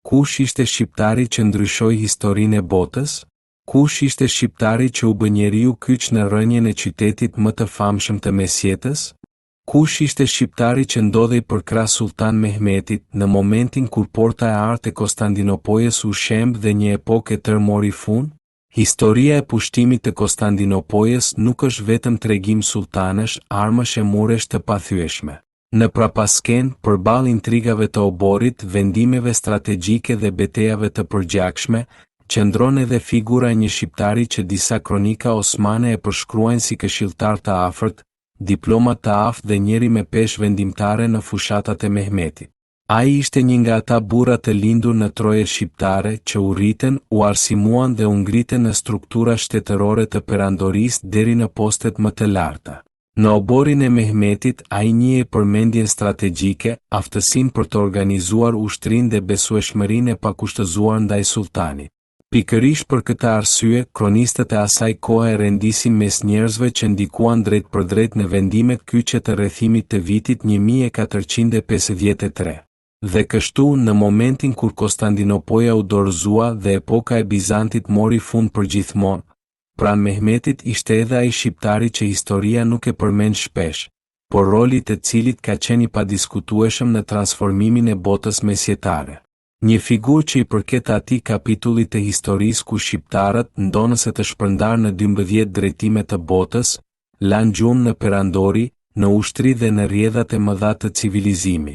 Kush ishte shqiptari që ndryshoi historinë e botës? Kush ishte shqiptari që u bë njeriu kyç në rënien e qytetit më të famshëm të mesjetës? Kush ishte shqiptari që ndodhej përkrah Sultan Mehmetit në momentin kur porta e artë e Konstantinopojës u shemb dhe një epokë e tërë mori fund? Historia e pushtimit të Konstantinopojës nuk është vetëm tregim sultanësh, armësh e muresh të pathyeshme. Në prapasken, përballë intrigave të oborit, vendimeve strategjike dhe betejave të përgjakshme, qëndron edhe figura e një shqiptari që disa kronika osmane e përshkruajnë si këshilltar të afërt, diplomat të aftë dhe njeri me peshë vendimtare në fushatat e Mehmetit. Ai ishte një nga ata burra të lindur në troje shqiptare që u rritën, u arsimuan dhe u ngritën në struktura shtetërore të perandorisë deri në postet më të larta. Në oborin e Mehmetit, ai njihej për mendjen strategjike, aftësinë për të organizuar ushtrinë dhe besueshmërinë e pakushtëzuar ndaj sultanit. Pikërisht për këtë arsye, kronistët e asaj kohe rendisin mes njerëzve që ndikuan drejt për drejt në vendimet kyçe të rrethimit të vitit 1453. Dhe kështu, në momentin kur Konstantinopoja u dorëzua dhe epoka e Bizantit mori fund përgjithmonë, pranë Mehmetit ishte edhe ai shqiptari që historia nuk e përmend shpesh, por roli të cilit ka qenë i padiskutueshëm në transformimin e botës mesjetare. Një figurë që i përket atij kapitulli të historisë ku shqiptarët, ndonëse të shpërndarë në 12 drejtime të botës, lanë gjumë në perandori, në ushtri dhe në rrjedhat e mëdha të civilizimit.